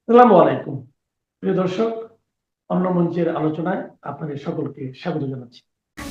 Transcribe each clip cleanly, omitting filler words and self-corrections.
আসসালামু আলাইকুম। প্রিয় দর্শক, অন্য মঞ্চের আলোচনায় আপনাদের সকলকে স্বাগত জানাচ্ছি।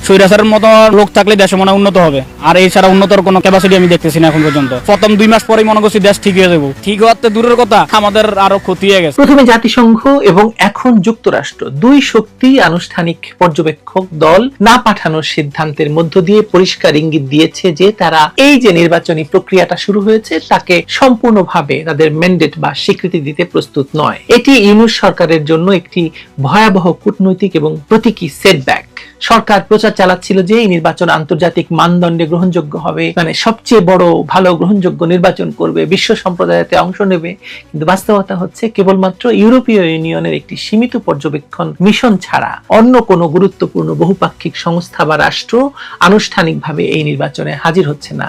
স্বৈরাচারের মতো লোক থাকলে দেশে মনে হয় উন্নত হবে, আর এই ছাড়া উন্নতর কোনো ক্যাপাসিটি আমি দেখতেছি না এখন পর্যন্ত। প্রথম 2 মাস পরেই মনে করছি দেশ ঠিক হয়ে যাবো, ঠিক হওয়ার তো দূরের কথা, আমাদের আরো ক্ষতি হয়ে গেছে। প্রথমে জাতিসংঘ এবং এখন যুক্তরাষ্ট্র দুই শক্তি আনুষ্ঠানিক পর্যবেক্ষক দল না পাঠানোর সিদ্ধান্তের মধ্য দিয়ে পরিষ্কার ইঙ্গিত দিয়েছে যে তারা এই যে নির্বাচনী প্রক্রিয়াটা শুরু হয়েছে তাকে সম্পূর্ণভাবে তাদের ম্যান্ডেট বা স্বীকৃতি দিতে প্রস্তুত নয়। এটি ইউনূস সরকারের জন্য একটি ভয়াবহ কূটনৈতিক এবং প্রতীকী সেটব্যাক। সরকার প্রচার চালাচ্ছিল যে এই নির্বাচন আন্তর্জাতিক মানদণ্ডে গ্রহণযোগ্য হবে, মানে সবচেয়ে বড় ভালো গ্রহণযোগ্য নির্বাচন করবে, বিশ্ব সম্প্রদায়তে অংশ নেবে। কিন্তু বাস্তবতা হচ্ছে কেবলমাত্র ইউরোপীয় ইউনিয়নের একটি সীমিত পর্যবেক্ষণ মিশন ছাড়া অন্য কোনো গুরুত্বপূর্ণ বহুপাক্ষিক সংস্থা বা রাষ্ট্র আনুষ্ঠানিকভাবে এই নির্বাচনে হাজির হচ্ছে না।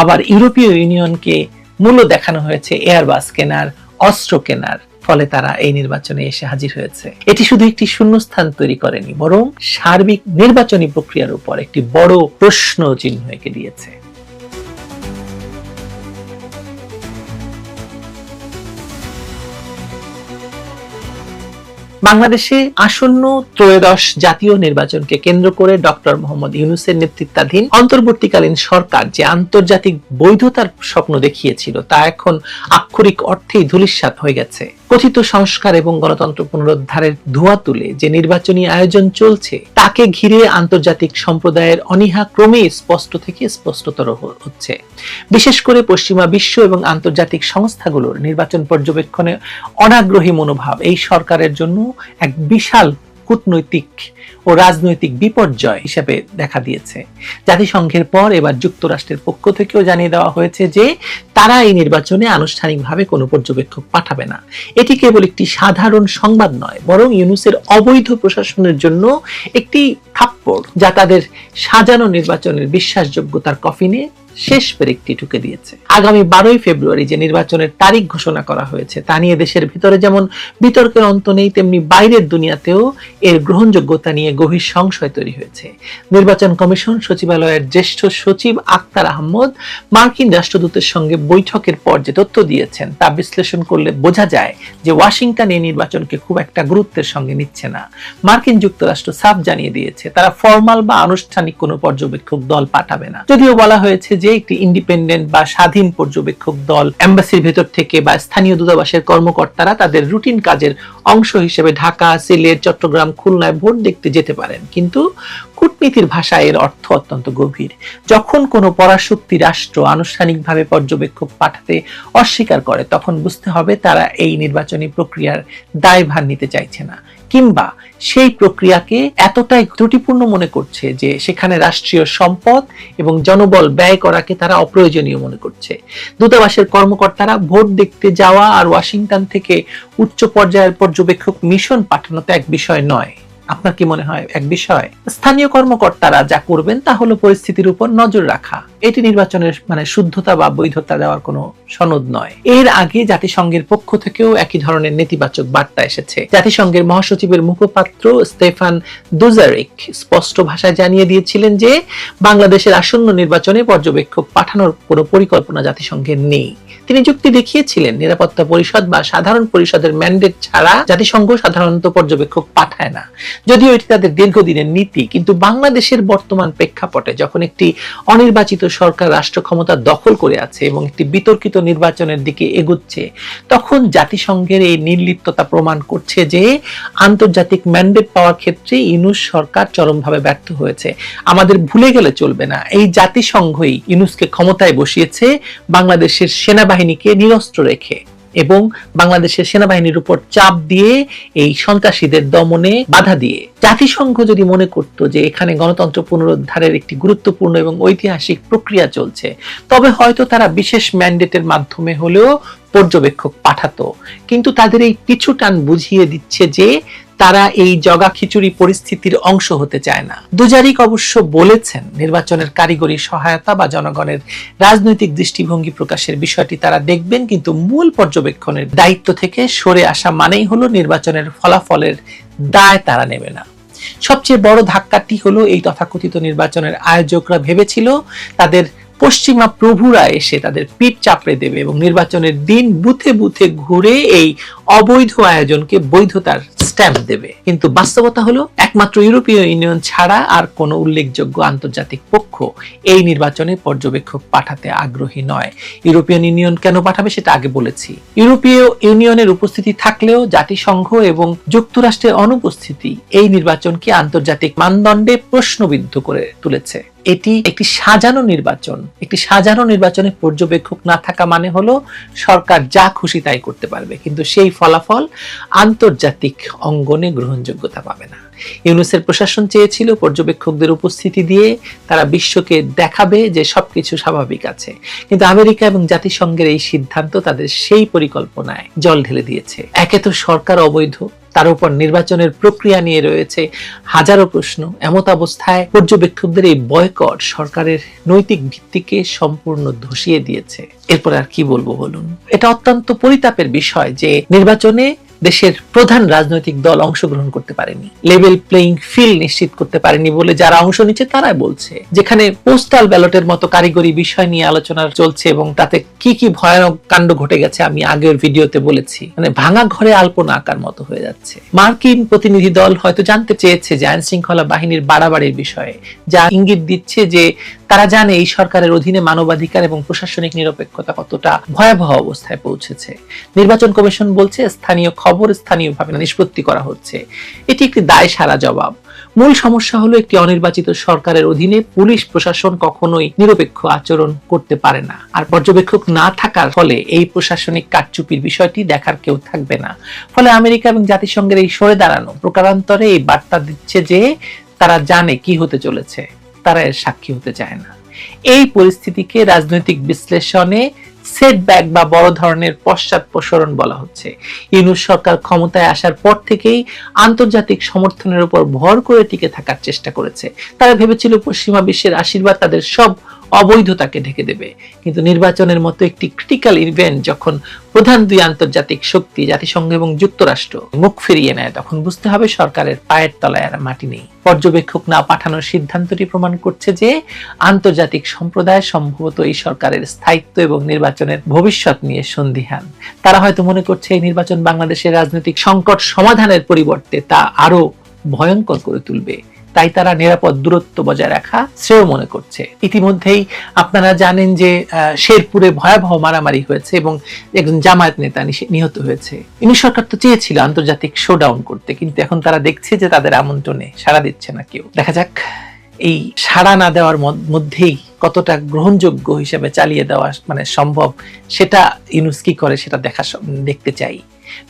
আবার ইউরোপীয় ইউনিয়নকে মূল্য দেখানো হয়েছে এয়ারবাস কেনার, অস্ত্র কেনার, ফলে তারা এই নির্বাচনে এসে হাজির হয়েছে। এটি শুধু একটি শূন্যস্থান তৈরি করেনি, বরং সার্বিক নির্বাচনী প্রক্রিয়ার উপর একটি বড় প্রশ্ন চিহ্ন এঁকে দিয়েছে। বাংলাদেশে আসন্ন ত্রয়োদশ জাতীয় নির্বাচনকে কেন্দ্র করে ডক্টর মোহাম্মদ ইউনূসের নেতৃত্বাধীন অন্তর্বর্তীকালীন সরকার যে আন্তর্জাতিক বৈধতার স্বপ্ন দেখিয়েছিল তা এখন আক্ষরিক অর্থেই ধূলিসাৎ হয়ে গেছে। কথিত সংস্কার এবং গণতন্ত্র পুনরুদ্ধারের ধোঁয়া তুলে যে নির্বাচনী আয়োজন চলছে তাকে ঘিরে আন্তর্জাতিক সম্প্রদায়ের অনীহা ক্রমেই স্পষ্ট থেকে স্পষ্টতর হচ্ছে। বিশেষ করে পশ্চিমা বিশ্ব এবং আন্তর্জাতিক সংস্থাগুলোর নির্বাচন পর্যবেক্ষণে অনাগ্রহী মনোভাব এই সরকারের জন্য এক বিশাল কূটনৈতিক ও রাজনৈতিক বিপর্যয় হিসেবে দেখা দিয়েছে। জাতিসংঘের পর এবার যুক্তরাষ্ট্রের পক্ষ থেকেও জানিয়ে দেওয়া হয়েছে যে তারা এই নির্বাচনে আনুষ্ঠানিকভাবে কোনো পর্যবেক্ষক পাঠাবে না। এটি কেবল একটি সাধারণ সংবাদ নয়, বরং ইউনূসের অবৈধ প্রশাসনের জন্য একটি থাপ্পড়, যা তাদের সাজানো নির্বাচনের বিশ্বাসযোগ্যতার কফিনে শেষ পেরেকটি ঢুকে দিয়েছে। আগামী 12ই ফেব্রুয়ারি যে নির্বাচনের তারিখ ঘোষণা করা হয়েছে তা নিয়ে দেশের ভিতরে যেমন বিতর্কের অন্ত নেই, তেমনি বাইরের দুনিয়াতেও এর গ্রহণযোগ্যতা নিয়ে গভীর সংশয় তৈরি হয়েছে। নির্বাচন কমিশন সচিবালয়ের জ্যেষ্ঠ সচিব আক্তার আহমদ মার্কিন রাষ্ট্রদূতের সঙ্গে বৈঠকের পর যে তথ্য দিয়েছেন তা বিশ্লেষণ করলে বোঝা যায় যে ওয়াশিংটন এই নির্বাচনকে খুব একটা গুরুত্বের সঙ্গে নিচ্ছে না। মার্কিন যুক্তরাষ্ট্র সাফ জানিয়ে দিয়েছে তারা ফরমাল বা আনুষ্ঠানিক কোনো পর্যবেক্ষক দল পাঠাবে না। যদিও বলা হয়েছে যে একটি ইন্ডিপেন্ডেন্ট বা স্বাধীন পর্যবেক্ষক দল এম্বাসির ভেতর থেকে বা স্থানীয় দূতাবাসের কর্মকর্তারা তাদের রুটিন কাজের অংশ হিসেবে ঢাকা, সিলেট, চট্টগ্রাম, খুলনায় ভোট দেখতে যেতে পারেন। কিন্তু কূটনীতির ভাষায় এর অর্থ অত্যন্ত গভীর। যখন কোনো পরাশক্তি রাষ্ট্র আনুষ্ঠানিকভাবে পর্যবেক্ষক পাঠাতে অস্বীকার করে তখন বুঝতে হবে তারা এই নির্বাচনী প্রক্রিয়ার দায়ভার নিতে চাইছে না, কিংবা সেই প্রক্রিয়াকে এতটাই ত্রুটিপূর্ণ মনে করছে যে সেখানে রাষ্ট্রীয় সম্পদ এবং জনবল ব্যয় করাকে তারা অপ্রয়োজনীয় মনে করছে। দূতাবাসের কর্মকর্তারা ভোট দেখতে যাওয়া আর ওয়াশিংটন থেকে উচ্চ পর্যায়ের পর্যবেক্ষক মিশন পাঠানো তো এক বিষয় নয়। আপনার কি মনে হয় এক বিষয়? স্থানীয় কর্মকর্তারা যা করবেন তা হলো পরিস্থিতির উপর নজর রাখা। এটি নির্বাচনের শুদ্ধতা বা বৈধতা দেওয়ার কোনো সনদ নয়। এর আগে জাতিসংঘের পক্ষ থেকেও একই ধরনের নেতিবাচক বার্তা এসেছে। জাতিসংঘের মহাসচিবের মুখপাত্র স্টেফান দুজারিক স্পষ্ট ভাষায় জানিয়ে দিয়েছিলেন যে বাংলাদেশের আসন্ন নির্বাচনে পর্যবেক্ষক পাঠানোর কোনো পরিকল্পনা জাতিসংঘের নেই। তিনি যুক্তি দেখিয়েছিলেন নিরাপত্তা পরিষদ বা সাধারণ পরিষদের ম্যান্ডেট ছাড়া জাতিসংঘ সাধারণত পর্যবেক্ষক পাঠায় না। যদিও এটি তাদের দীর্ঘদিনের নীতি, কিন্তু বাংলাদেশের বর্তমান প্রেক্ষাপটে যখন একটি অনির্বাচিত সরকার রাষ্ট্র ক্ষমতা দখল করে আছে এবং একটি বিতর্কিত নির্বাচনের দিকে এগুচ্ছে, তখন জাতিসংঘের এই নির্লিপ্ততা প্রমাণ করছে যে আন্তর্জাতিক ম্যান্ডেট পাওয়ার ক্ষেত্রে ইউনূস সরকার চরমভাবে ব্যর্থ হয়েছে। আমাদের ভুলে গেলে চলবে না, এই জাতিসংঘই ইউনূসকে ক্ষমতায় বসিয়েছে বাংলাদেশের সেনাবাহিনীকে নিরস্ত্র রেখে এবং বাংলাদেশের সেনাবাহিনীর উপর চাপ দিয়ে এই সন্ত্রাসীদের দমনে বাধা দিয়ে। জাতিসংঘ যদি মনে করত যে এখানে গণতন্ত্র পুনরুদ্ধারের একটি গুরুত্বপূর্ণ এবং ঐতিহাসিক প্রক্রিয়া চলছে, তবে হয়তো তারা বিশেষ ম্যান্ডেটের মাধ্যমে হলেও পর্যবেক্ষক পাঠাতো। কিন্তু তাদের এই পিছু টান বুঝিয়ে দিচ্ছে যে তারা এই জগা খিচুড়ি পরিস্থিতির অংশ হতে চায় না। দুজারিক অবশ্য বলেছেন নির্বাচনের কারিগরি সহায়তা বা জনগণের রাজনৈতিক দৃষ্টিভঙ্গি প্রকাশের বিষয়টি তারা দেখবেন, কিন্তু মূল পর্যবেক্ষণের দায়িত্ব থেকে সরে আসা মানেই হলো নির্বাচনের ফলাফলের দায় তারা নেবে না। সবচেয়ে বড় ধাক্কাটি হলো এই তথাকথিত নির্বাচনের আয়োজকরা ভেবেছিল তাদের পশ্চিমা প্রভুরা এসে তাদের পিঠ চাপড়ে দেবে এবং নির্বাচনের দিন বুথে বুথে ঘুরে এই অবৈধ আয়োজনকে বৈধতার স্ট্যাম্প দেবে। কিন্তু বাস্তবতা হলো একমাত্র ইউরোপীয় ইউনিয়ন ছাড়া আর কোনো উল্লেখযোগ্য আন্তর্জাতিক পক্ষ এই নির্বাচনে পর্যবেক্ষক পাঠাতে আগ্রহী নয়। ইউরোপিয়ান ইউনিয়ন কেন পাঠাবে সেটা আগে বলেছি। ইউরোপীয় ইউনিয়নের উপস্থিতি থাকলেও জাতিসংঘ এবং যুক্তরাষ্ট্রের অনুপস্থিতি এই নির্বাচনকে আন্তর্জাতিক মানদণ্ডে প্রশ্নবিদ্ধ করে তুলেছে। এটি একটি সাজানো নির্বাচন। একটি সাজানো নির্বাচনে পর্যবেক্ষক না থাকা মানে হলো সরকার যা খুশি তাই করতে পারবে, কিন্তু সেই ফলাফল আন্তর্জাতিক অঙ্গনে গ্রহণযোগ্যতা পাবে না। ইউনুসের প্রশাসন চেয়েছিল পর্যবেক্ষকদের উপস্থিতি দিয়ে তারা বিশ্বকে দেখাবে যে সবকিছু স্বাভাবিক আছে, কিন্তু আমেরিকা এবং জাতিসংঘের এই সিদ্ধান্ত তাদের সেই পরিকল্পনায় জল ঢেলে দিয়েছে। একে তো সরকার অবৈধ, তার উপর নির্বাচনের প্রক্রিয়া নিয়ে রয়েছে হাজারো প্রশ্ন। এমত অবস্থায় পর্যবেক্ষকদের এই বয়কট সরকারের নৈতিক ভিত্তিকে সম্পূর্ণ ধসিয়ে দিয়েছে। এরপর আর কি বলবো বলুন। এটা অত্যন্ত পরিতাপের বিষয় যে নির্বাচনে দেশের প্রধান রাজনৈতিক দল অংশগ্রহণ করতে পারেনি, লেভেল প্লেইং ফিল্ড নিশ্চিত করতে পারেনি বলে যারা অংশ নিচ্ছে তারাই বলছে। যেখানে পোস্টাল ব্যালটের মতো কারিগরি বিষয় নিয়ে আলোচনা চলছে এবং তাতে কি কি ভয়ানক কাণ্ড ঘটে গেছে আমি আগের ভিডিওতে বলেছি, মানে ভাঙা ঘরে আলপনা আঁকার মতো হয়ে যাচ্ছে। মার্কিন প্রতিনিধি দল হয়তো জানতে চেয়েছে যে আইন শৃঙ্খলা বাহিনীর বাড়াবাড়ির বিষয়ে, যা ইঙ্গিত দিচ্ছে যে তারা জানে এই সরকারের অধীনে মানবাধিকার এবং প্রশাসনিক নিরপেক্ষতা কতটা ভয়াবহ অবস্থায় পৌঁছেছে। নির্বাচন কমিশন বলছে স্থানীয় খবর স্থানীয়ভাবে নিষ্পত্তি করা হচ্ছে। এটি একটি দায় সারা জবাব। মূল সমস্যা হলো একটি অনির্বাচিত সরকারের অধীনে পুলিশ প্রশাসন কখনোই নিরপেক্ষ আচরণ করতে পারে না, আর পর্যবেক্ষক না থাকার ফলে এই প্রশাসনিক কারচুপির বিষয়টি দেখার কেউ থাকবে না। ফলে আমেরিকা এবং জাতিসংঘের এই সরে দাঁড়ানো প্রকারান্তরে এই বার্তা দিচ্ছে যে তারা জানে কি হতে চলেছে, তারা এর সাক্ষী হতে চায় না। এই পরিস্থিতিকে রাজনৈতিক বিশ্লেষণে সেটব্যাক বা বড় ধরনের পশ্চাৎপসরণ বলা হচ্ছে। ইউনূস সরকার ক্ষমতায় আসার পর থেকেই আন্তর্জাতিক সমর্থনের উপর ভর করে টিকে থাকার চেষ্টা করেছে। তারা ভেবেছিল পশ্চিমা বিশ্বের আশীর্বাদ তাদের সব অবৈধতাকে ঢেকে দেবে, কিন্তু নির্বাচনের মতো একটি ক্রিটিক্যাল ইভেন্ট যখন প্রধান দুই আন্তর্জাতিক শক্তি জাতিসংঘ এবং যুক্তরাষ্ট্র মুখ ফিরিয়ে নেয়, তখন বুঝতে হবে সরকারের পায়ের তলায় আর মাটি নেই। পর্যবেক্ষক না পাঠানোর সিদ্ধান্তটি প্রমাণ করছে যে আন্তর্জাতিক সম্প্রদায় সম্ভবত এই সরকারের স্থায়িত্ব এবং নির্বাচনের ভবিষ্যৎ নিয়ে সন্দিহান। তারা হয়তো মনে করছে এই নির্বাচন বাংলাদেশের রাজনৈতিক সংকট সমাধানের পরিবর্তে তা আরো ভয়ঙ্কর করে তুলবে। তাই তারা নিরাপদ দূরত্ব বজায় রাখা শ্রেয় মনে করছে। ইতিমধ্যেই আপনারা জানেন যে শেরপুরে ভয়াবহ মারামারি হয়েছে এবং একজন জামায়াত নেতা নিহত হয়েছে। ইউনূস সরকার তো চেয়েছিল আন্তর্জাতিক শোডাউন করতে, কিন্তু এখন তারা দেখছে যে তাদের আমন্ত্রণে সাড়া দিচ্ছে না কেউ। দেখা যাক এই সাড়া না দেওয়ার মধ্যেই কতটা গ্রহণযোগ্য হিসেবে চালিয়ে দেওয়া সম্ভব, সেটা ইউনূস কি করে সেটা দেখতে চাই।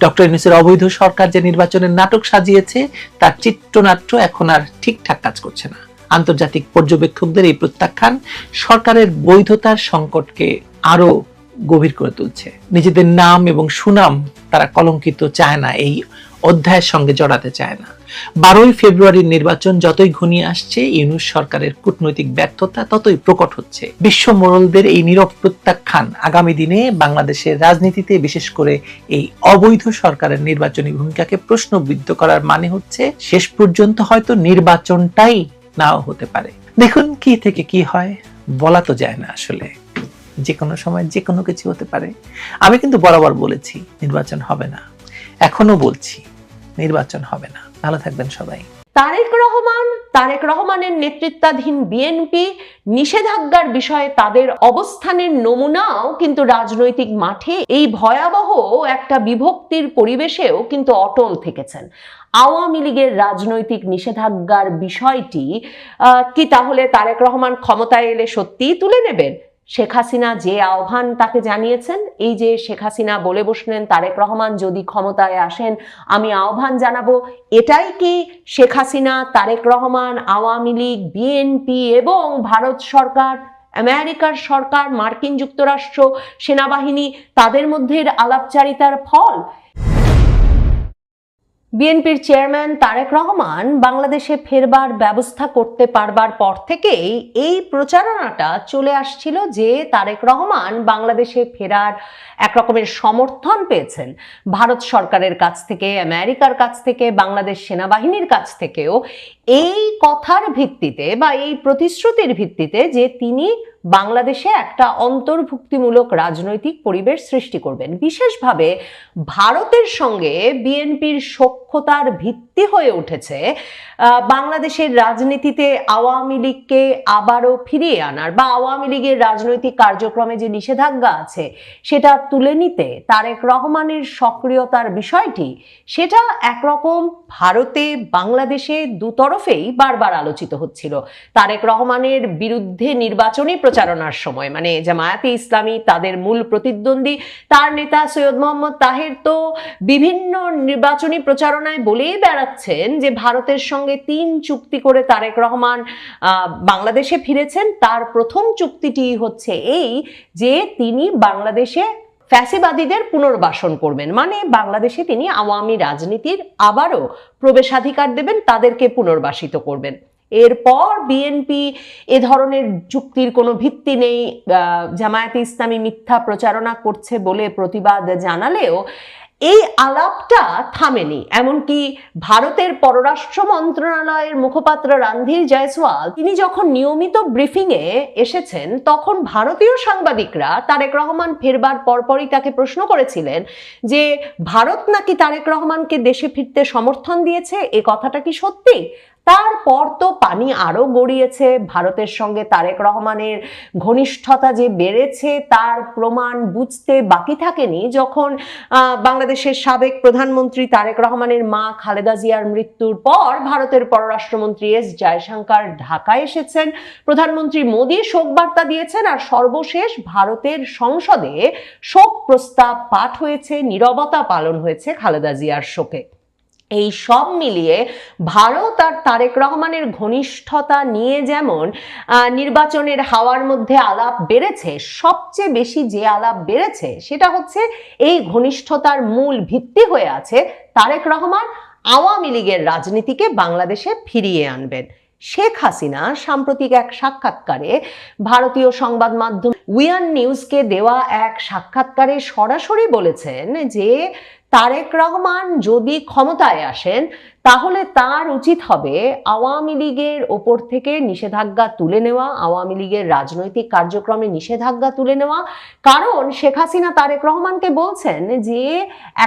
ডক্টর ইউনূসের অবৈধ সরকার যে নির্বাচনের নাটক সাজিয়েছে তার চিত্রনাট্য এখন আর ঠিকঠাক কাজ করছে না। আন্তর্জাতিক পর্যবেক্ষকদের এই প্রত্যাখ্যান সরকারের বৈধতার সংকটকে আরো গভীর করে তুলছে। নিজেদের নাম এবং সুনাম তারা কলঙ্কিত চায় না, এই অধ্যায়ের সঙ্গে জড়াতে চায় না। 12ই ফেব্রুয়ারির নির্বাচন যতই ঘনিয়ে আসছে, ইউনূস সরকারের কূটনৈতিক ব্যর্থতা ততই প্রকট হচ্ছে। বিশ্ব মোড়লদের এই নীরব প্রত্যাখ্যান আগামী দিনে বাংলাদেশের রাজনীতিতে, বিশেষ করে এই অবৈধ সরকারের নির্বাচনী ভূমিকাকে প্রশ্নবিদ্ধ করার মানে হচ্ছে শেষ পর্যন্ত হয়তো নির্বাচনটাই নাও হতে পারে। দেখুন কি থেকে কি হয় বলা তো যায় না, আসলে যে কোনো সময় যে কোনো কিছু হতে পারে। আমি কিন্তু বরাবর বলেছি নির্বাচন হবে না, এখনো বলছি নির্বাচন হবে না। ভালো থাকবেন সবাই। তারেক রহমানের নেতৃত্বাধীন বিএনপি নিষেধাজ্ঞার বিষয়ে তাদের অবস্থানের নমুনাও কিন্তু রাজনৈতিক মাঠে এই ভয়াবহ একটা বিভক্তির পরিবেশেও কিন্তু অটল থেকেছেন। আওয়ামী লীগের রাজনৈতিক নিষেধাজ্ঞার বিষয়টি কি তাহলে তারেক রহমান ক্ষমতায় এলে সত্যিই তুলে নেবেন? শেখ হাসিনা যে আহ্বান তাকে জানিয়েছেন, এই যে শেখ হাসিনা বলে বসলেন তারেক রহমান যদি ক্ষমতায় আসেন আমি আহ্বান জানাবো, এটাই কি শেখ হাসিনা, তারেক রহমান, আওয়ামী লীগ, বিএনপি এবং ভারত সরকার, আমেরিকার সরকার, মার্কিন যুক্তরাষ্ট্র, সেনাবাহিনী তাদের মধ্যে আলাপচারিতার ফল? বিএনপির চেয়ারম্যান তারেক রহমান বাংলাদেশে ফেরবার ব্যবস্থা করতে পারবার পর থেকেই এই প্রচারণাটা চলে আসছিল যে তারেক রহমান বাংলাদেশে ফেরার এক রকমের সমর্থন পেয়েছেন ভারত সরকারের কাছ থেকে, আমেরিকার কাছ থেকে, বাংলাদেশ সেনাবাহিনীর কাছ থেকেও, এই কথার ভিত্তিতে বা এই প্রতিশ্রুতির ভিত্তিতে যে তিনি বাংলাদেশে একটা অন্তর্ভুক্তিমূলক রাজনৈতিক পরিবেশ সৃষ্টি করবেন। বিশেষভাবে ভারতের সঙ্গে বিএনপির সখ্যতার ভিত্তি হয়ে উঠেছে বাংলাদেশের রাজনীতিতে আওয়ামী লীগকে আবারও ফিরিয়ে আনার বা আওয়ামী লীগের রাজনৈতিক কার্যক্রমে যে নিষেধাজ্ঞা আছে সেটা তুলে নিতে তারেক রহমানের সক্রিয়তার বিষয়টি, সেটা একরকম ভারতে বাংলাদেশে দুতরফেই বারবার আলোচিত হচ্ছিল। তারেক রহমানের বিরুদ্ধে নির্বাচনী প্রচারণার সময় মানে জামায়াতে ইসলামী, তাদের মূল প্রতিদ্বন্দ্বী, তার নেতা সৈয়দ মোহাম্মদ তাহের তো বিভিন্ন নির্বাচনী প্রচারণায় বলেই বেড়াচ্ছেন যে ভারতের সঙ্গে 3 চুক্তি করে তারেক রহমান বাংলাদেশে ফিরেছেন। তার প্রথম চুক্তিটি হচ্ছে এই যে তিনি বাংলাদেশে ফ্যাসিবাদীদের পুনর্বাসন করবেন, মানে বাংলাদেশে তিনি আওয়ামী রাজনীতির আবারও প্রবেশাধিকার দেবেন, তাদেরকে পুনর্বাসিত করবেন। এরপর বিএনপি এ ধরনের যুক্তির কোনো ভিত্তি নেই, জামায়াতে ইসলামী মিথ্যা প্রচারণা করছে বলে প্রতিবাদ জানালেও এই আলাপটা থামেনি। এমনকি ভারতের পররাষ্ট্র মন্ত্রণালয়ের মুখপাত্র রণধীর জয়সওয়াল তিনি যখন নিয়মিত ব্রিফিংয়ে এসেছেন তখন ভারতীয় সাংবাদিকরা তারেক রহমান ফেরবার পরপরই তাকে প্রশ্ন করেছিলেন যে ভারত নাকি তারেক রহমানকে দেশে ফিরতে সমর্থন দিয়েছে, এ কথাটা কি সত্যি? তারপর তো পানি আরো গড়িয়েছে। ভারতের সঙ্গে তারেক রহমানের ঘনিষ্ঠতা যে বেড়েছে তার প্রমাণ বুঝতে বাকি থাকেনি যখন বাংলাদেশের সাবেক প্রধানমন্ত্রী তারেক রহমানের মা খালেদা জিয়ার মৃত্যুর পর ভারতের পররাষ্ট্রমন্ত্রী এস জয়শঙ্কর ঢাকায় এসেছেন, প্রধানমন্ত্রী মোদী শোক বার্তা দিয়েছেন, আর সর্বশেষ ভারতের সংসদে শোক প্রস্তাব পাঠ হয়েছে, নীরবতা পালন হয়েছে খালেদা জিয়ার শোকে। এই সব মিলিয়ে ভারত আর তারেক রহমানের ঘনিষ্ঠতা নিয়ে যেমন নির্বাচনের হাওয়ার মধ্যে আলাপ বেড়েছে, সবচেয়ে বেশি যে আলাপ বেড়েছে সেটা হচ্ছে এই ঘনিষ্ঠতার মূল ভিত্তি হয়ে আছে তারেক রহমান আওয়ামী লীগের রাজনীতিকে বাংলাদেশে ফিরিয়ে আনবেন। শেখ হাসিনা সাম্প্রতিক এক সাক্ষাৎকারে ভারতীয় সংবাদ মাধ্যম উইয়ান নিউজকে দেওয়া এক সাক্ষাৎকারে সরাসরি বলেছেন যে তারেক রহমান যদি ক্ষমতায় আসেন তাহলে তার উচিত হবে আওয়ামী লীগের ওপর থেকে নিষেধাজ্ঞা তুলে নেওয়া, আওয়ামী লীগের রাজনৈতিক কার্যক্রমে নিষেধাজ্ঞা তুলে নেওয়া। কারণ শেখ হাসিনা তারেক রহমানকে বলছেন যে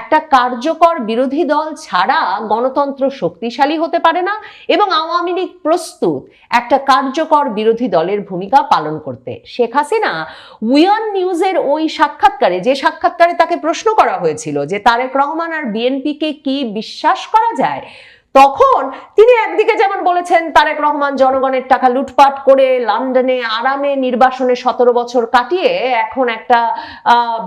একটা কার্যকর বিরোধী দল ছাড়া গণতন্ত্র শক্তিশালী হতে পারে না এবং আওয়ামী লীগ প্রস্তুত একটা কার্যকর বিরোধী দলের ভূমিকা পালন করতে। শেখ হাসিনা উইয়ান নিউজের ওই সাক্ষাৎকারে, যে সাক্ষাৎকারে তাকে প্রশ্ন করা হয়েছিল যে তারেক রহমান আর বিএনপিকে কি বিশ্বাস করা যায়, তখন তিনি একদিকে যেমন বলেছেন তারেক রহমান জনগণের টাকা লুটপাট করে লন্ডনে আরামে নির্বাসনে 17 বছর কাটিয়ে এখন একটা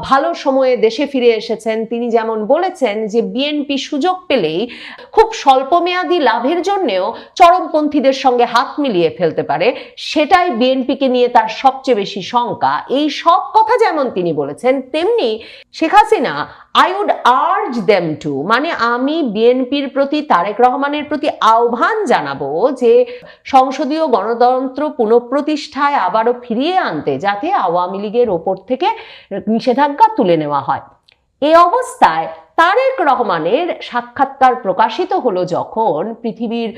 ভালো সময়ে দেশে ফিরে এসেছেন, তিনি যেমন বলেছেন যে বিএনপি সুযোগ পেলেই খুব স্বল্পমেয়াদী লাভের জন্যেও চরমপন্থীদের সঙ্গে হাত মিলিয়ে ফেলতে পারে, সেটাই বিএনপিকে নিয়ে তার সবচেয়ে বেশি শঙ্কা। এই সব কথা যেমন তিনি বলেছেন, তেমনি Sheikh Hasina I would urge them to, মানে আমি বিএনপির প্রতি তারেক রহমানের প্রতি আহ্বান জানাবো যে সংসদীয় গণতন্ত্র পুনঃপ্রতিষ্ঠায় আবারও ফিরিয়ে আনতে যাতে আওয়ামী লীগের ওপর থেকে নিষেধাজ্ঞা তুলে নেওয়া হয়। এই অবস্থায় তারেক রহমানের সাক্ষাৎকার প্রকাশিত হলো যখন পৃথিবীর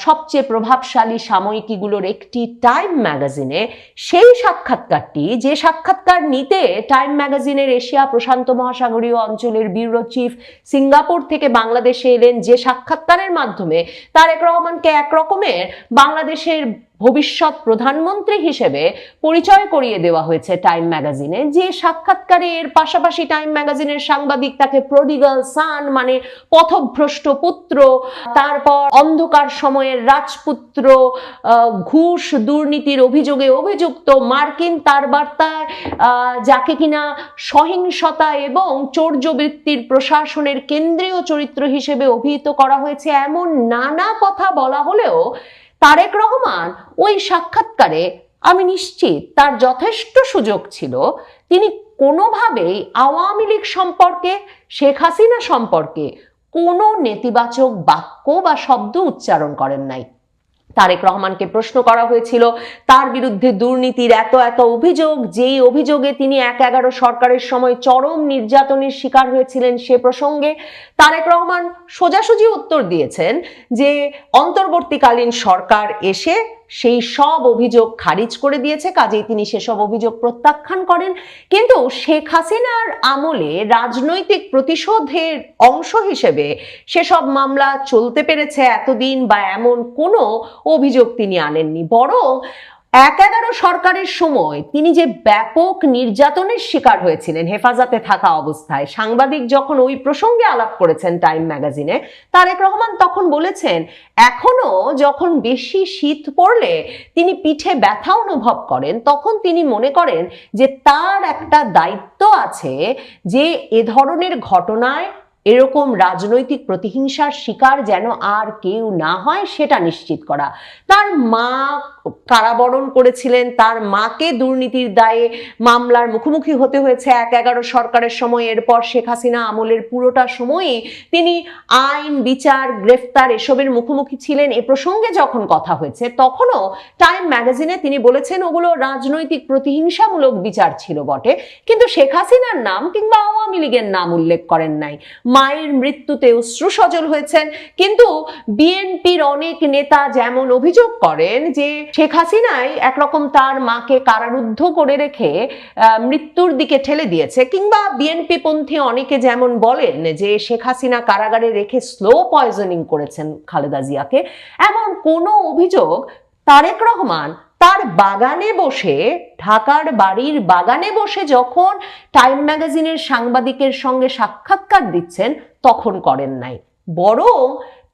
সবচেয়ে প্রভাবশালী সাময়িকীগুলোর একটি টাইম ম্যাগাজিনে, সেই সাক্ষাৎকারটি, যে সাক্ষাৎকার নিতে টাইম ম্যাগাজিনের এশিয়া প্রশান্ত মহাসাগরীয় অঞ্চলের ব্যুরো চিফ সিঙ্গাপুর থেকে বাংলাদেশে এলেন, যে সাক্ষাৎকারের মাধ্যমে তারেক রহমানকে একরকমের বাংলাদেশের ভবিষ্যৎ প্রধানমন্ত্রী হিসেবে পরিচয় করিয়ে দেওয়া হয়েছে টাইম ম্যাগাজিনে, যে সাক্ষাৎকারে এর পাশাপাশি টাইম ম্যাগাজিনের সাংবাদিক তাকে প্রডিগাল সান মানে পথভ্রষ্ট পুত্র, তারপর অন্ধকার সময়ের রাজপুত্র, ঘুষ দুর্নীতির অভিযোগে অভিযুক্ত, মার্কিন তার বার্তায় যাকে কিনা সহিংসতা এবং চৌর্যবৃত্তির প্রশাসনের কেন্দ্রীয় চরিত্র হিসেবে অভিহিত করা হয়েছে, এমন নানা কথা বলা হলেও তারেক রহমান ওই সাক্ষাৎকারে, আমি নিশ্চিত তার যথেষ্ট সুযোগ ছিল, তিনি কোনোভাবেই আওয়ামী লীগ সম্পর্কে, শেখ হাসিনা সম্পর্কে কোনো নেতিবাচক বাক্য বা শব্দ উচ্চারণ করেন নাই। তারেক রহমানকে প্রশ্ন করা হয়েছিল তার বিরুদ্ধে দুর্নীতির এত এত অভিযোগ, যেই অভিযোগে তিনি ১/১১ সরকারের সময় চরম নির্যাতনের শিকার হয়েছিলেন, সে প্রসঙ্গে তারেক রহমান সোজাসুজি উত্তর দিয়েছেন যে অন্তর্বর্তীকালীন সরকার এসে সেই সব অভিযোগ খারিজ করে দিয়েছে, কাজেই তিনি সেসব অভিযোগ প্রত্যাখ্যান করেন। কিন্তু শেখ হাসিনার আমলে রাজনৈতিক প্রতিশোধের অংশ হিসেবে সেসব মামলা চলতে পেরেছে এতদিন, বা এমন কোনো অভিযোগ তিনি আনেননি। বরং ১১ সরকারের সময় তিনি যে ব্যাপক নির্যাতনের শিকার হয়েছিলেন হেফাজতে থাকা অবস্থায়, সাংবাদিক যখন ওই প্রসঙ্গে আলাপ করেছেন টাইম ম্যাগাজিনে, তারেক রহমান তখন বলেছেন এখনো যখন বেশি শীত পড়লে তিনি পিঠে ব্যথা অনুভব করেন, তখন তিনি মনে করেন যে তার একটা দায়িত্ব আছে যে এ ধরনের ঘটনায় এরকম রাজনৈতিক প্রতিহিংসার শিকার যেন আর কেউ না হয় সেটা নিশ্চিত করা। তার মা কারাবরণ করেছিলেন, তার মাকে দুর্নীতির দায়ে মামলার মুখোমুখি হতে হয়েছে ১১ সরকারের সময়। এরপর শেখ হাসিনা আমলের পুরোটা সময়ই তিনি আইন, বিচার, গ্রেফতার এসবের মুখোমুখি ছিলেন। এ প্রসঙ্গে যখন কথা হয়েছে তখনও টাইম ম্যাগাজিনে তিনি বলেছেন ওগুলো রাজনৈতিক প্রতিহিংসামূলক বিচার ছিল বটে, কিন্তু শেখ হাসিনার নাম কিংবা আওয়ামী লীগের নাম উল্লেখ করেন নাই। মায়ের মৃত্যুতে অশ্রুসজল হয়েছেন, কিন্তু বিএনপির অনেক নেতা যেমন অভিযোগ করেন যে শেখ হাসিনাই একরকম তার মাকে কারারুদ্ধ করে রেখে মৃত্যুর দিকে ঠেলে দিয়েছে, কিংবা বিএনপি পন্থী অনেকে যেমন বলেন যে শেখ হাসিনা কারাগারে রেখে স্লো পয়জনিং করেছেন খালেদা জিয়াকে, এমন কোনো অভিযোগ তারেক রহমান তার বাগানে বসে, ঢাকার বাড়ির বাগানে বসে যখন টাইম ম্যাগাজিনের সাংবাদিকের সঙ্গে সাক্ষাৎকার দিচ্ছেন তখন করেন নাই। বরং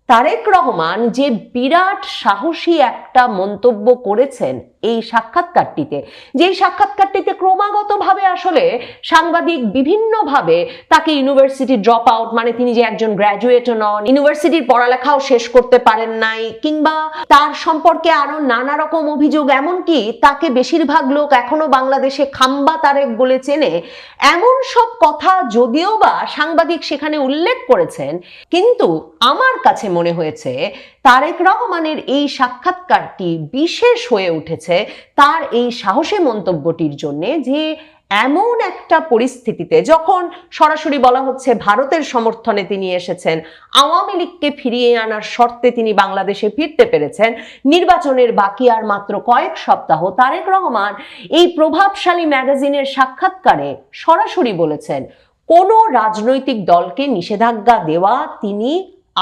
তারেক রহমান যে বিরাট সাহসী একটা মন্তব্য করেছেন এই সাক্ষাৎকারটিতে, যেই সাক্ষাৎকারটিতে ক্রমাগতভাবে আসলে সাংবাদিক বিভিন্নভাবে তাকে ইউনিভার্সিটি ড্রপ আউট, মানে তিনি যে একজন গ্র্যাজুয়েটও নন, ইউনিভার্সিটির পড়ালেখাও শেষ করতে পারেন নাই, কিংবা তার সম্পর্কে আরো নানা রকম অভিযোগ, এমনকি তাকে বেশিরভাগ লোক এখনো বাংলাদেশে খাম্বা তারেক বলে চেনে, এমন সব কথা যদিও বা সাংবাদিক সেখানে উল্লেখ করেছেন, কিন্তু আমার কাছে মনে হয়েছে তারেক রহমানের এই সাক্ষাৎকারটি বিশেষ হয়ে উঠেছে তার এই সাহসী মন্তব্যটির জন্যে, যে এমন একটা পরিস্থিতিতে যখন সরাসরি বলা হচ্ছে ভারতের সমর্থনে তিনি এসেছেন, আওয়ামী লীগকে ফিরিয়ে আনার শর্তে তিনি বাংলাদেশে ফিরতে পেরেছেন, নির্বাচনের বাকি আর মাত্র কয়েক সপ্তাহ, তারেক রহমান এই প্রভাবশালী ম্যাগাজিনের সাক্ষাৎকারে সরাসরি বলেছেন কোনো রাজনৈতিক দলকে নিষেধাজ্ঞা দেওয়া তিনি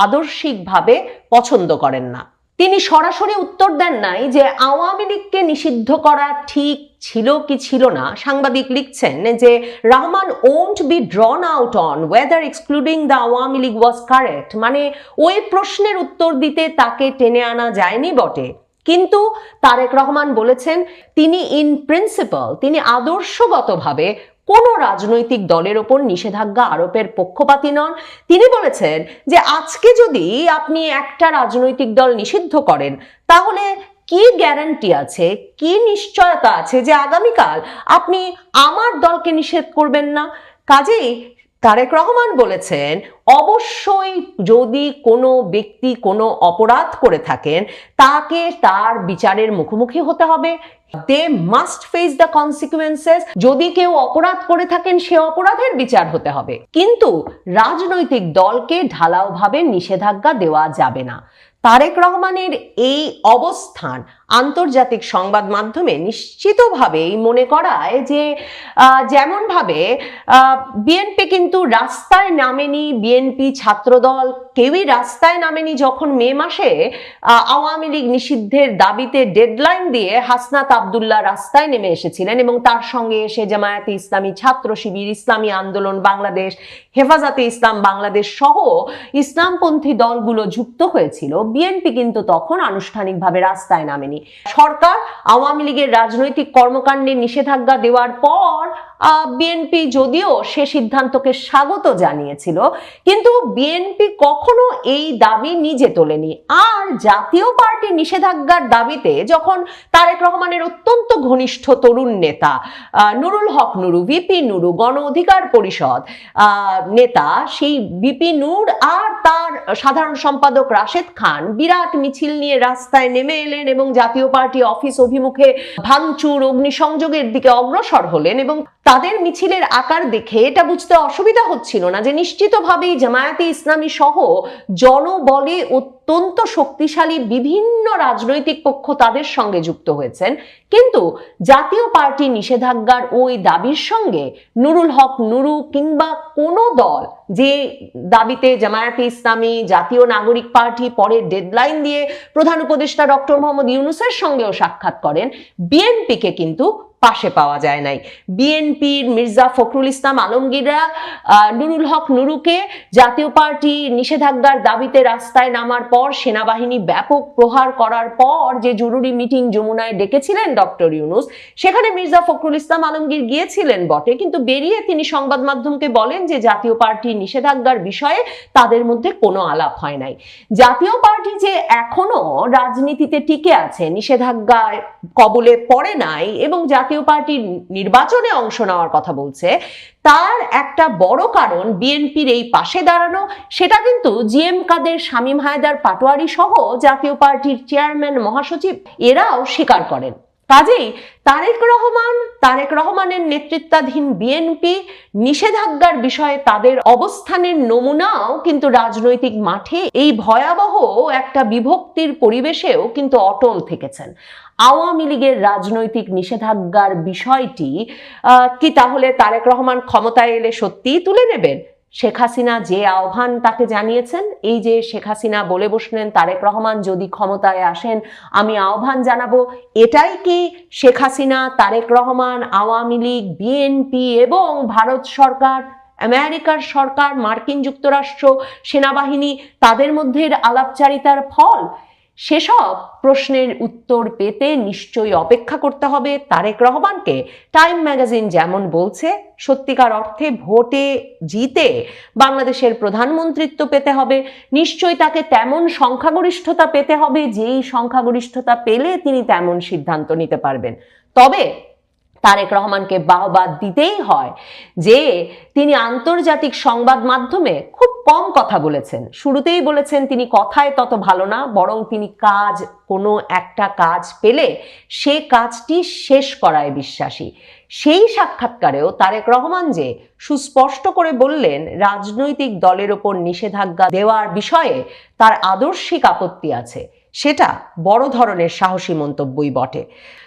আদর্শিকভাবে পছন্দ করেন না। তিনি সরাসরি উত্তর দেন নাই যে আওয়ামী লীগকে নিষিদ্ধ করা ঠিক ছিল কি ছিল না। সাংবাদিক লিখছেন যে Rahman won't be ড্রন out on weather excluding the Awami League was correct, মানে ওই প্রশ্নের উত্তর দিতে তাকে টেনে আনা যায়নি বটে, কিন্তু তারেক রহমান বলেছেন তিনি ইন প্রিন্সিপাল, তিনি আদর্শগতভাবে কোন রাজনৈতিক দলের ওপর নিষেধাজ্ঞা আরোপের পক্ষপাতী নন। তিনি বলেছেন যে আজকে যদি আপনি একটা রাজনৈতিক দল নিষিদ্ধ করেন, তাহলে কি গ্যারান্টি আছে, কি নিশ্চয়তা আছে যে আগামীকাল আপনি আমার দলকে নিষেধ করবেন না? কাজেই তারেক রহমান বলেছেন অবশ্যই যদি কোনো ব্যক্তি কোনো অপরাধ করে থাকেন তাকে তার বিচারের মুখোমুখি হতে হবে, they must face the consequences। যদি কেউ অপরাধ করে থাকেন সে অপরাধের বিচার হতে হবে, কিন্তু রাজনৈতিক দলকে ঢালাওভাবে নিষেধাজ্ঞা দেওয়া যাবে না। তারেক রহমানের এই অবস্থান আন্তর্জাতিক সংবাদ মাধ্যমে নিশ্চিতভাবেই মনে করায় যে যেমনভাবে বিএনপি কিন্তু রাস্তায় নামেনি, বিএনপি ছাত্রদল কেউই রাস্তায় নামেনি যখন মে মাসে আওয়ামী লীগ নিষিদ্ধের দাবিতে ডেডলাইন দিয়ে হাসনাত আব্দুল্লাহ রাস্তায় নেমে এসেছিলেন, এবং তার সঙ্গে এসে জামায়াতে ইসলামী, ছাত্র শিবির, ইসলামী আন্দোলন বাংলাদেশ, হেফাজতে ইসলাম বাংলাদেশ সহ ইসলামপন্থী দলগুলো যুক্ত হয়েছিল। বিএনপি কিন্তু তখন আনুষ্ঠানিকভাবে রাস্তায় নামেনি। সরকার আওয়ামী লীগের রাজনৈতিক কর্মকাণ্ডে নিষেধাজ্ঞা দেওয়ার পর বিএনপি যদিও সে সিদ্ধান্তকে স্বাগত জানিয়েছিল, কিন্তু বিএনপি কখনো এই দাবি নিজে তোলেনি। আর জাতীয় পার্টি নিষেধাজ্ঞার দাবিতে যখন তারেক রহমানের অত্যন্ত ঘনিষ্ঠ তরুণ নেতা নুরুল হক নুরু, ভিপি নুরু, গণ অধিকার পরিষদ নেতা, সেই ভিপি নূর আর তার সাধারণ সম্পাদক রাশেদ খান বিরাট মিছিল নিয়ে রাস্তায় নেমে এলেন এবং জাতীয় পার্টি অফিস অভিমুখে ভাঙচুর, অগ্নিসংযোগের দিকে অগ্রসর হলেন, এবং তাদের মিছিলের আকার দেখে এটা বুঝতে অসুবিধা হচ্ছিল না যে নিশ্চিতভাবেই জামায়াতে ইসলামী সহ জনবলে অত্যন্ত শক্তিশালী বিভিন্ন রাজনৈতিক পক্ষ তাদের সঙ্গে যুক্ত হয়েছেন, কিন্তু জাতীয় পার্টি নিষেধাজ্ঞার ওই দাবির সঙ্গে নুরুল হক নুরু কিংবা কোনো দল যে দাবিতে জামায়াতে ইসলামী, জাতীয় নাগরিক পার্টি পরে ডেডলাইন দিয়ে প্রধান উপদেষ্টা ডক্টর মোহাম্মদ ইউনূসের সঙ্গেও সাক্ষাৎ করেন, বিএনপিকে কিন্তু পাশে পাওয়া যায় নাই। বিএনপির মির্জা ফখরুল ইসলাম আলমগীররা নুরুল হক নুরুকে জাতীয় পার্টি নিষেধাজ্ঞার দাবিতে রাস্তায় নামার পর সেনাবাহিনী ব্যাপক প্রহার করার পর যে জরুরি মিটিং যমুনায় ডেকেছিলেন ডক্টর ইউনূস, সেখানে মির্জা ফখরুল ইসলাম আলমগীর গিয়েছিলেন বটে, কিন্তু বেরিয়ে তিনি সংবাদ মাধ্যমকে বলেন যে জাতীয় পার্টি নিষেধাজ্ঞার বিষয়ে তাদের মধ্যে কোনো আলাপ হয় নাই। জাতীয় পার্টি যে এখনো রাজনীতিতে টিকে আছে, নিষেধাজ্ঞার কবলে পড়ে নাই এবং জাতীয় পার্টির নির্বাচনে অংশ নেওয়ার কথা বলছে, তার একটা বড় কারণ বিএনপির এই পাশে দাঁড়ানো। সেটা কিন্তু জিএম কাদের, শামীম হায়দার পাটোয়ারি সহ জাতীয় পার্টির চেয়ারম্যান, মহাসচিব এরাও স্বীকার করেন। কাজেই তারেক রহমানের নেতৃত্বাধীন বিএনপি নিষেধাজ্ঞার বিষয়ে তাদের অবস্থানের নমুনাও কিন্তু রাজনৈতিক মাঠে এই ভয়াবহ একটা বিভক্তির পরিবেশেও কিন্তু অটল থেকেছেন। আওয়ামী লীগের রাজনৈতিক নিষেধাজ্ঞার বিষয়টি কি তাহলে তারেক রহমান ক্ষমতায় এলে সত্যিই তুলে নেবেন? শেখ হাসিনা যে আহ্বান তাকে জানিয়েছেন, এই যে শেখ হাসিনা বলে বসলেন তারেক রহমান যদি ক্ষমতায় আসেন আমি আহ্বান জানাবো, এটাই কি শেখ হাসিনা, তারেক রহমান, আওয়ামী লীগ, বিএনপি এবং ভারত সরকার, আমেরিকার সরকার, মার্কিন যুক্তরাষ্ট্র, সেনাবাহিনী তাদের মধ্যে আলাপচারিতার ফল? সেসব প্রশ্নের উত্তর পেতে নিশ্চয়ই অপেক্ষা করতে হবে তারেক রহমানকে। টাইম ম্যাগাজিন যেমন বলছে, সত্যিকার অর্থে ভোটে জিতে বাংলাদেশের প্রধানমন্ত্রিত্ব পেতে হবে, নিশ্চয়ই তাকে তেমন সংখ্যাগরিষ্ঠতা পেতে হবে যেই সংখ্যাগরিষ্ঠতা পেলে তিনি তেমন সিদ্ধান্ত নিতে পারবেন। তবে তারেক রহমানকে বাহবা দিতেই হয় যে তিনি আন্তর্জাতিক সংবাদ মাধ্যমে খুব কম কথা বলেছেন। শুরুতেই বলেছেন তিনি কথায় তত ভালো না, বরং তিনি কোনো একটা কাজ পেলে সে কাজটি শেষ করায় বিশ্বাসী। সেই সাক্ষাৎকারেও তারেক রহমান যে সুস্পষ্ট করে বললেন রাজনৈতিক দলের ওপর নিষেধাজ্ঞা দেওয়ার বিষয়ে তার আদর্শিক আপত্তি আছে, সেটা বড় ধরনের সাহসী মন্তব্যই বটে।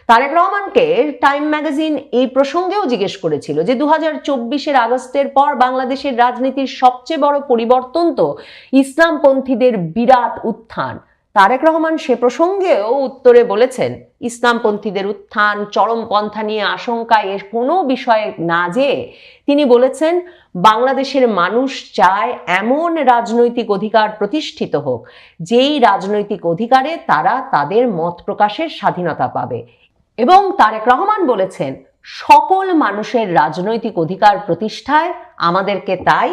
তারেক রহমানকে টাইম ম্যাগাজিন এই প্রসঙ্গেও জিজ্ঞেস করেছিল যে 2024 আগস্টের পর বাংলাদেশের রাজনীতির সবচেয়ে বড় পরিবর্তন তো ইসলামপন্থীদের বিরাট উত্থান। তারেক রহমান সে প্রসঙ্গেও উত্তরে বলেছেন ইসলামপন্থীদের উত্থান, চরমপন্থা নিয়ে আশঙ্কা এর কোনো বিষয়ে না যেয়ে তিনি বলেছেন বাংলাদেশের মানুষ চায় এমন রাজনৈতিক অধিকার প্রতিষ্ঠিত হোক যেই রাজনৈতিক অধিকারে তারা তাদের মত প্রকাশের স্বাধীনতা পাবে। এবং তারেক রহমান বলেছেন সকল মানুষের রাজনৈতিক অধিকার প্রতিষ্ঠায় আমাদেরকে তাই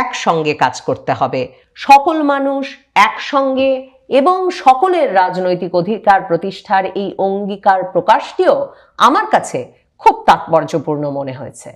একসঙ্গে কাজ করতে হবে। সকল মানুষ একসঙ্গে এবং সকলের রাজনৈতিক অধিকার প্রতিষ্ঠার এই অঙ্গীকার প্রকাশটিও আমার কাছে খুব তাৎপর্যপূর্ণ মনে হয়েছে।